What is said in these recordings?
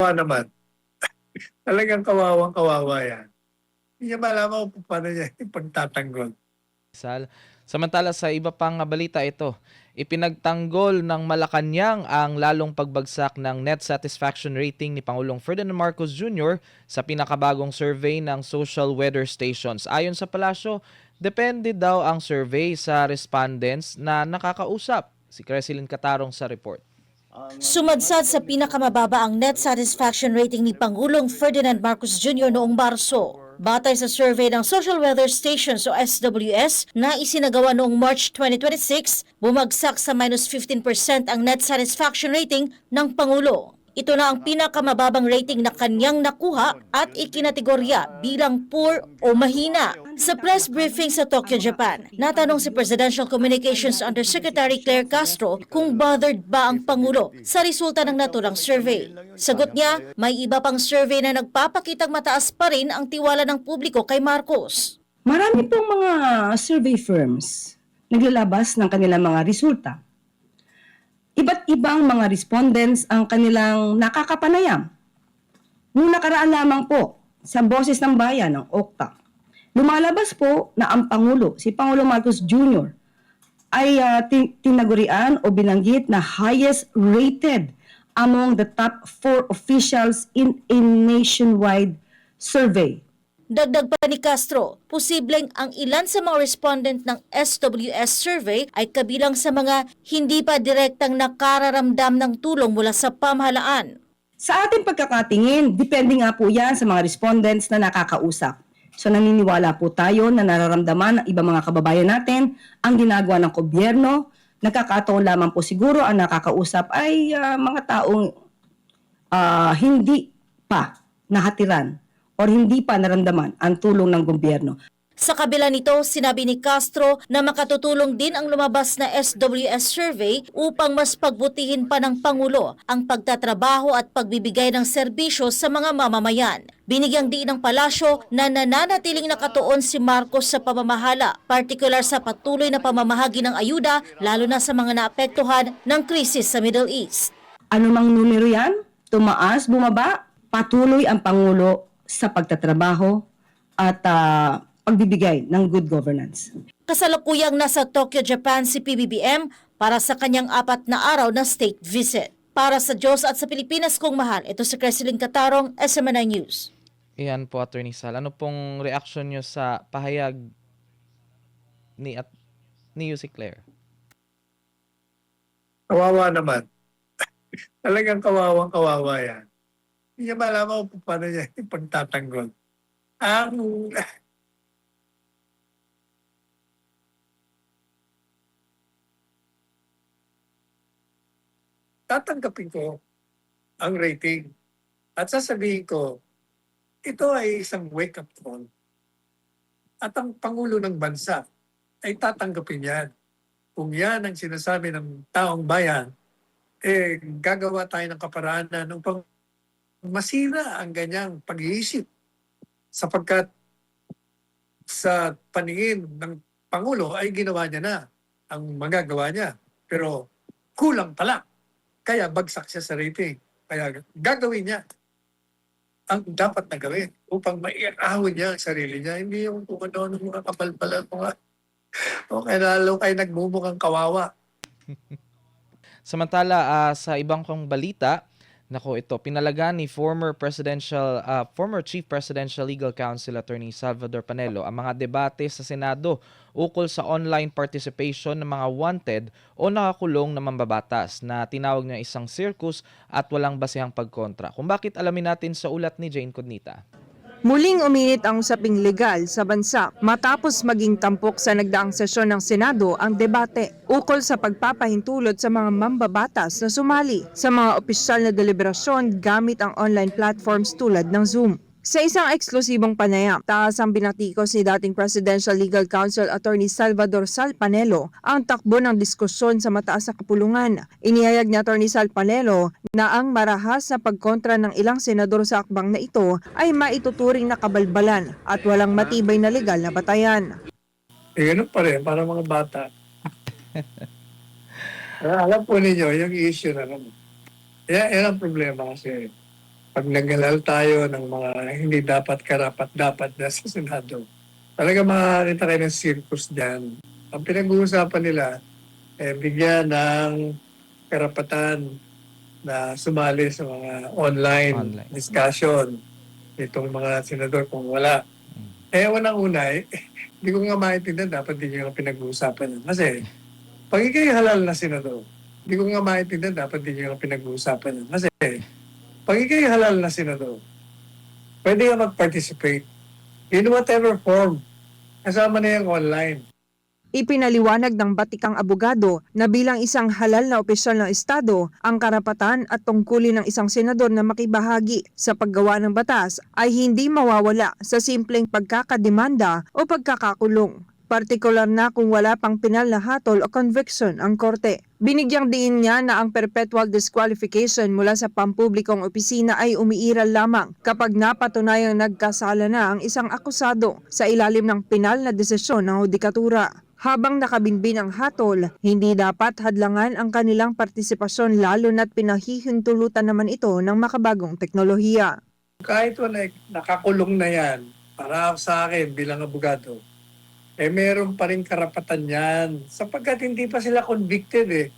Kawawa naman. Talagang kawawang-kawawa yan. Hindi niya malaman kung paano niya ipagtatanggol. Samantala sa iba pang balita ito, ipinagtanggol ng Malacanang ang lalong pagbagsak ng net satisfaction rating ni Pangulong Ferdinand Marcos Jr. sa pinakabagong survey ng social weather stations. Ayon sa palasyo, depende daw ang survey sa respondents na nakakausap. Si Cresilyn Catarong sa report. Sumadsad sa pinakamababa ang net satisfaction rating ni Pangulong Ferdinand Marcos Jr. noong Marso. Batay sa survey ng Social Weather Stations o SWS na isinagawa noong March 2026, bumagsak sa minus 15% ang net satisfaction rating ng Pangulo. Ito na ang pinakamababang rating na kanyang nakuha at ikinategorya bilang poor o mahina. Sa press briefing sa Tokyo, Japan, natanong si Presidential Communications Undersecretary Claire Castro kung bothered ba ang Pangulo sa resulta ng naturang survey. Sagot niya, may iba pang survey na nagpapakitang mataas pa rin ang tiwala ng publiko kay Marcos. Marami pong mga survey firms naglalabas ng kanilang mga resulta. Iba't ibang mga respondents ang kanilang nakakapanayam. Nung nakaraan lamang po sa Boses ng Bayan ng OCTA, lumalabas po na ang Pangulo, si Pangulong Marcos Jr., ay tinagurian o binanggit na highest rated among the top 4 officials in a nationwide survey. Dagdag pa ni Castro, posibleng ang ilan sa mga respondent ng SWS survey ay kabilang sa mga hindi pa direktang nakararamdam ng tulong mula sa pamahalaan. Sa ating pagkakatingin, depende nga po yan sa mga respondents na nakakausap. So naniniwala po tayo na nararamdaman ng ibang mga kababayan natin ang ginagawa ng gobyerno. Nakakataon lamang po siguro ang nakakausap ay mga taong hindi pa nahatiran o hindi pa naramdaman ang tulong ng gobyerno. Sa kabila nito, sinabi ni Castro na makatutulong din ang lumabas na SWS survey upang mas pagbutihin pa ng Pangulo ang pagtatrabaho at pagbibigay ng serbisyo sa mga mamamayan. Binigyang diin ng palasyo na nananatiling nakatuon si Marcos sa pamamahala, partikular sa patuloy na pamamahagi ng ayuda lalo na sa mga naapektuhan ng krisis sa Middle East. Ano mang numero yan, tumaas, bumaba, patuloy ang Pangulo sa pagtatrabaho at pagbibigay ng good governance. Kasalukuyang nasa Tokyo, Japan si PBBM para sa kanyang 4 na araw na state visit. Para sa Diyos at sa Pilipinas kong mahal, ito si Cresilyn Catarong, SMNI News. Iyan po, Attorney Sal. Ano pong reaksyon nyo sa pahayag ni Yussi Claire? Kawawa naman. Talagang kawawang-kawawa yan. Hindi niya malaman kung paano niya ipagtatanggol. Tatanggapin ko ang rating at sasabihin ko, ito ay isang wake-up call. At ang Pangulo ng Bansa ay tatanggapin yan. Kung yan ang sinasabi ng taong bayan, gagawa tayo ng kaparaanan upang masira ang ganyang pag-iisip. Sapagkat sa paningin ng Pangulo ay ginawa niya na ang magagawa niya. Pero kulang pala. Kaya bagsak siya sa rating. Kaya gagawin niya ang dapat na gawin upang maiahon niya ang sarili niya. Hindi yung kung ano ng mga kapalpalan mga o kaya lalo kayo nagmumukhang kawawa. Samantala, sa ibang kong balita, ito, pinalagan ni former Chief Presidential Legal Counsel Attorney Salvador Panelo ang mga debate sa Senado ukol sa online participation ng mga wanted o nakakulong na mambabatas na tinawag niya isang circus at walang basehang pagkontra. Kung bakit, alamin natin sa ulat ni Jane Codnita. Muling uminit ang usaping legal sa bansa matapos maging tampok sa nagdaang sesyon ng Senado ang debate ukol sa pagpapahintulot sa mga mambabatas na sumali sa mga opisyal na deliberasyon gamit ang online platforms tulad ng Zoom. Sa isang eksklusibong panayam, taas ang binatikos ni dating Presidential Legal Counsel Attorney Salvador Sal Panelo ang takbo ng diskusyon sa mataas na kapulungan. Inihayag ni Attorney Sal Panelo na ang marahas na pagkontra ng ilang senador sa akbang na ito ay maituturing na kabalbalan at walang matibay na legal na batayan. Ganun pa rin, para mga bata. Alam po ninyo, yung issue na naman. Yan ang problema kasi pag nag-alal tayo ng mga hindi dapat karapat-dapat na sa Senado, talaga makakita kayo ng circus dyan. Ang pinag-uusapan nila, bigyan ng karapatan na sumali sa mga online Online. discussion itong mga senador kung wala. Unang-una, hindi ko nga maintindihan, dapat din yung pinag-uusapan. Kasi, pag ikay halal na senador, hindi ko nga maintindihan, dapat din yung pinag-uusapan. Kasi, pag ikay halal na senador, pwede ka mag-participate in whatever form. Kasama na yung online. Ipinaliwanag ng batikang abogado na bilang isang halal na opisyal ng Estado, ang karapatan at tungkulin ng isang senador na makibahagi sa paggawa ng batas ay hindi mawawala sa simpleng pagkakademanda o pagkakakulong. Partikular na kung wala pang pinal na hatol o conviction ang korte. Binigyang diin niya na ang perpetual disqualification mula sa pampublikong opisina ay umiiral lamang kapag napatunayang nagkasala na ang isang akusado sa ilalim ng pinal na desisyon ng hudikatura. Habang nakabinbin ang hatol, hindi dapat hadlangan ang kanilang partisipasyon lalo na't pinahihintulutan naman ito ng makabagong teknolohiya. Kahit wala, nakakulong na yan, para sa akin bilang abogado, meron pa rin karapatan yan sapagkat hindi pa sila convicted eh.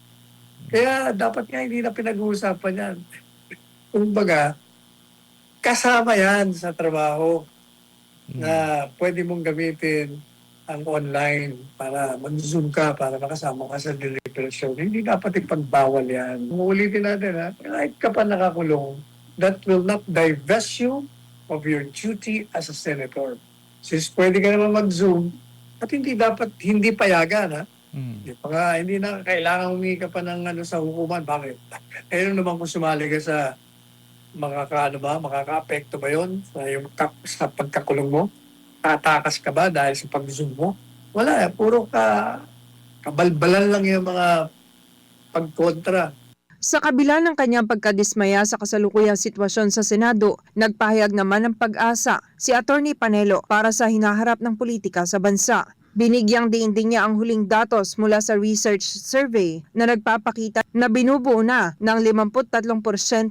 Kaya dapat nga hindi na pinag-uusapan yan. Kumbaga, kasama yan sa trabaho na pwede mong gamitin ang online para mag-zoom ka, para makasama ka sa deliberation. Hindi dapat ipagbawal yan. Uulitin natin ha, kahit ka pa nakakulong, that will not divest you of your duty as a senator. Since pwede ka naman mag-zoom, at hindi dapat, hindi payagan ha. Hindi na kailangan humingi ka pa ng sa hukuman. Bakit? Ayun naman kung sumali ka sa makaka-apekto ba yun sa pagkakulong mo? Tatakas ka ba dahil sa pag-zoom mo? Wala, puro kabalbalan lang yung mga pagkontra. Sa kabila ng kanyang pagkadismaya sa kasalukuyang sitwasyon sa Senado, nagpahayag naman ng pag-asa si Atty. Panelo para sa hinaharap ng politika sa bansa. Binigyang diin din niya ang huling datos mula sa research survey na nagpapakita na binubuo na ng 53%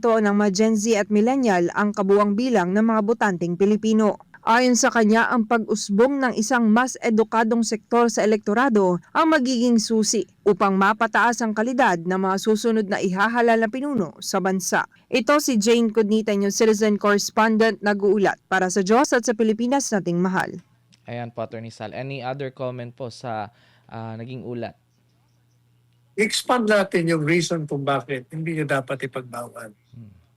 ng mga Gen Z at Millennial ang kabuang bilang ng mga botanteng Pilipino. Ayon sa kanya, ang pag-usbong ng isang mas edukadong sektor sa elektorado ang magiging susi upang mapataas ang kalidad ng mga susunod na ihahalal na pinuno sa bansa. Ito si Jane Cudnita, News Citizen Correspondent, nag-uulat para sa Diyos at sa Pilipinas nating mahal. Ayan po, Atty. Sal. Any other comment po sa naging ulat? I-expand natin yung reason kung bakit hindi niya dapat ipagbawal.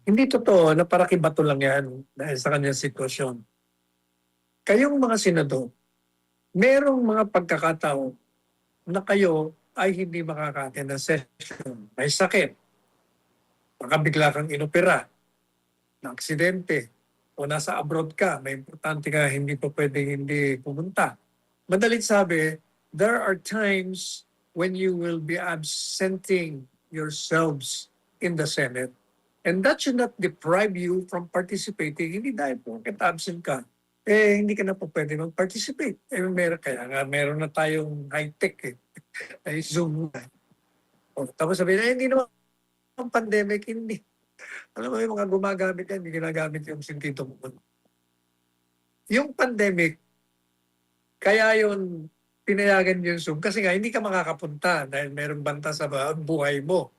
Hindi totoo na para kibato lang yan dahil sa kanyang sitwasyon. Kayong mga senador, merong mga pagkakataon na kayo ay hindi makaka-attend ng session. May sakit. Baka bigla kang inopera, na aksidente, o nasa abroad ka, may importante ka, hindi pa pwedeng hindi pumunta. Madalit sabi, there are times when you will be absenting yourselves in the Senate. And that should not deprive you from participating. Hindi dahil po absent ka, hindi ka na po pwede mag-participate. Meron na tayong high-tech ay Zoom na. Tapos sabihin, hindi naman ang pandemic, hindi. Alam mo yung mga gumagamit yan, hindi ginagamit yung sentido mo. Yung pandemic, kaya yun, pinayagan yung Zoom. Kasi nga, hindi ka makakapunta dahil merong banta sa buhay mo.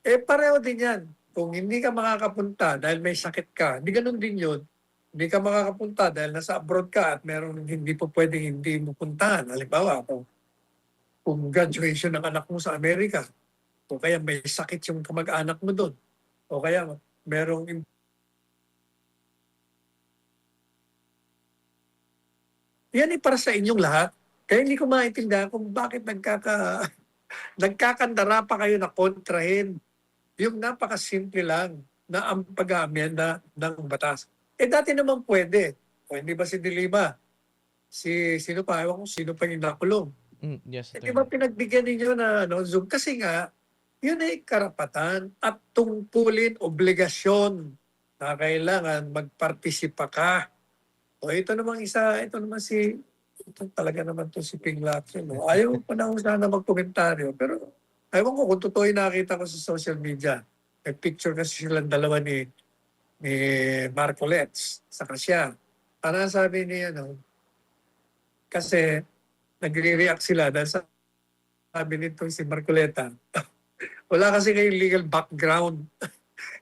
Pareho din yan. Kung hindi ka makakapunta dahil may sakit ka, hindi ganun din yun. Hindi ka makakapunta dahil nasa abroad ka at meron hindi po pwedeng hindi mo puntahan. Halimbawa, kung graduation ng anak mo sa Amerika, o kaya may sakit yung kamag-anak mo doon, o kaya merong yan para sa inyong lahat. Kaya hindi ko maintindihan kung bakit nagkakandara pa kayo na kontrahin yung napakasimple lang na ang pag-aamyenda ng batas. Dati naman pwede. O hindi ba si Dilima? Sino pa? Ewan ko sino pa yung nakulong. Yes, Di ba pinagbigyan ninyo na Zoom? Kasi nga, yun ay karapatan at tungkulin, obligasyon na kailangan magpartisipa ka. O ito naman ito talaga naman to si Ping Lacson. Ayaw ko na sana magkomentaryo. Pero ewan ko kung totoo yung nakita ko sa social media. May picture kasi silang dalawa ni ni Marcolets, saka siya. Para sabi ni kasi nagre-react sila dahil sabi nito si Marcoleta, wala kasi kayong legal background.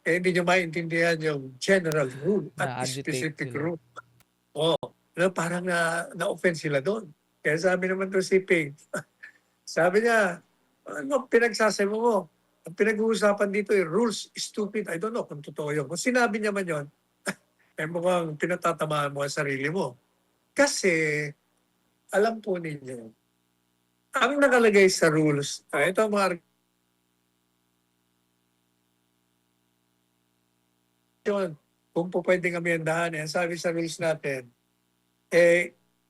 Hindi nyo maintindihan yung general rule at Na-agitate specific sila. rule. Oo. Parang na-offend sila doon. Kaya sabi naman to si Ping, sabi niya, ano pinagsasabi mo? Ang pinag-uusapan dito ay rules, stupid. I don't know kung totoo yun. Kung sinabi niya man yun, mukhang pinatatamaan mo ang sarili mo. Kasi, alam po ninyo, ang nakalagay sa rules, ito ang mga yun, kung po pwedeng amendahan, sabi sa rules natin,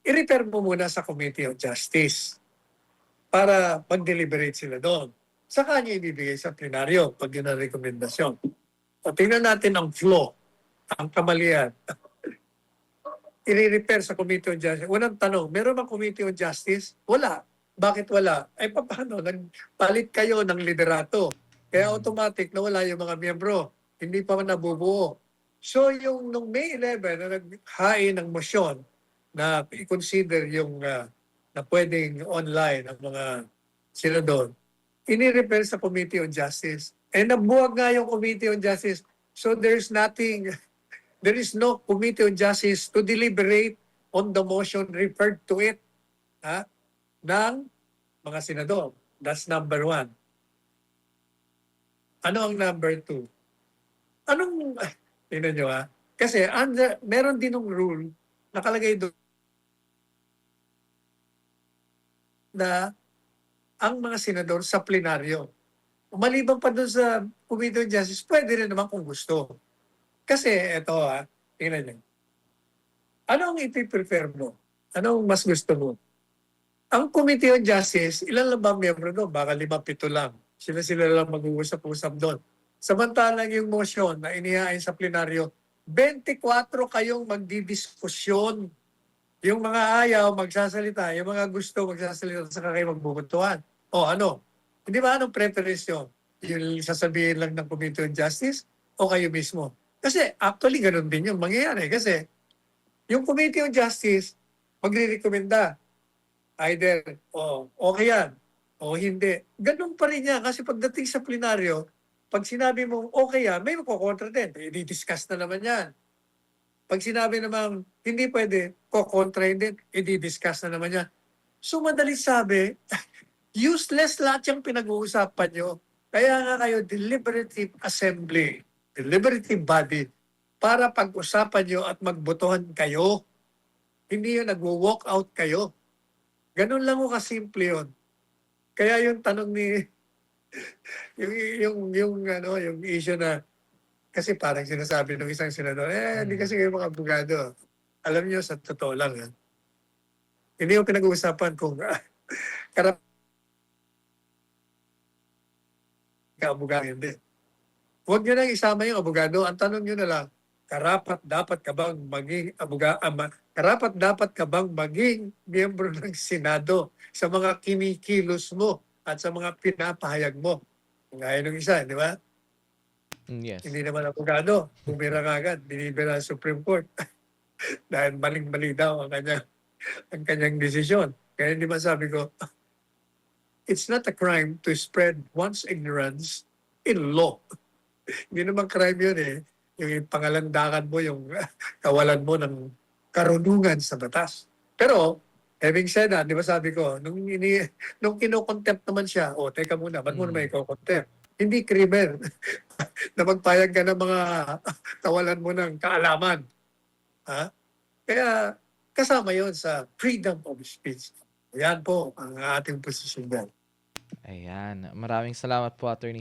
i-refer mo muna sa Committee on Justice para mag-deliberate sila doon. Sa kanya ibibigay sa plenaryo pag yun ang rekomendasyon. O tingnan natin ang flaw, ang kamalian. I-refer sa Committee on Justice. Unang tanong, meron bang Committee on Justice? Wala. Bakit wala? Paano? Nagpalit kayo ng liderato. Kaya automatic na wala yung mga miyembro. Hindi pa nabubuo. So yung nung May 11 na naghain ng motion na i-consider yung na pwedeng online ang mga senador, ini-refer sa Committee on Justice. Nabuwag nga yung Committee on Justice. So there's nothing, there is no Committee on Justice to deliberate on the motion referred to it ng mga senador. That's number one. Ano ang number two? Tingnan nyo kasi meron din ng rule, nakalagay doon na ang mga senador sa plenaryo. Maliban pa doon sa Committee on Justice, pwede rin naman kung gusto. Kasi ito tingnan nyo. Ano ang ipiprefer mo? Ano ang mas gusto mo? Ang Committee on Justice, ilan lang ba ang miyembro doon? Baka 5-7 lang. Sila lang mag-uusap-usap doon. Samantalang yung motion na inihain sa plenaryo, 24 kayong magdidiskusyon. Yung mga ayaw, magsasalita. Yung mga gusto, magsasalita. Saka kayo magbubutuhan. O ano? Hindi ba anong preference nyo? Yung sasabihin lang ng Committee on Justice o kayo mismo? Kasi actually ganun din yung mangyayari. Kasi yung Committee on Justice, magre-recommenda. Either, okay yan, o hindi. Ganun pa rin yan. Kasi pagdating sa plenaryo, pag sinabi mong okay yan, may makukontra din. I-discuss na naman yan. Pag sinabi namang hindi pwede, kukontra din, i-discuss na naman yan. So madaling sabi, useless lahat yung pinag-uusapan nyo. Kaya nga kayo, deliberative assembly, deliberative body, para pag-usapan nyo at magbotohan kayo. Hindi yun, nag-walk out kayo. Ganun lang ko kasimple yun. Kaya yung tanong ni, yung issue na, kasi parang sinasabi ng isang senador, hindi kasi kayo mga abogado. Alam niyo, sa totoo lang, hindi yung pinag-uusapan kung abogado, hindi. Huwag niyo nang isama yung abogado. Ang tanong niyo na lang, karapat dapat ka bang maging miyembro ng Senado sa mga kinikilos mo at sa mga pinapahayag mo. Gaya ng isa, di ba? Yes. Hindi naman abogado. Bumira ka agad, binibira sa Supreme Court. Dahil maling-mali daw ang kanyang desisyon. Kaya hindi ba sabi ko, it's not a crime to spread one's ignorance in law. Hindi naman crime yun yung pangalandakan mo, yung kawalan mo ng karunungan sa batas. Pero, having said that, di ba sabi ko, nung kino-contempt naman siya, teka muna, ba't mo naman iko-contempt? Hindi krimen na magpayag ka ng mga kawalan mo ng kaalaman. Kaya, kasama yon sa freedom of speech. Yan po ang ating posisyon dyan. Ayan. Maraming salamat po, Attorney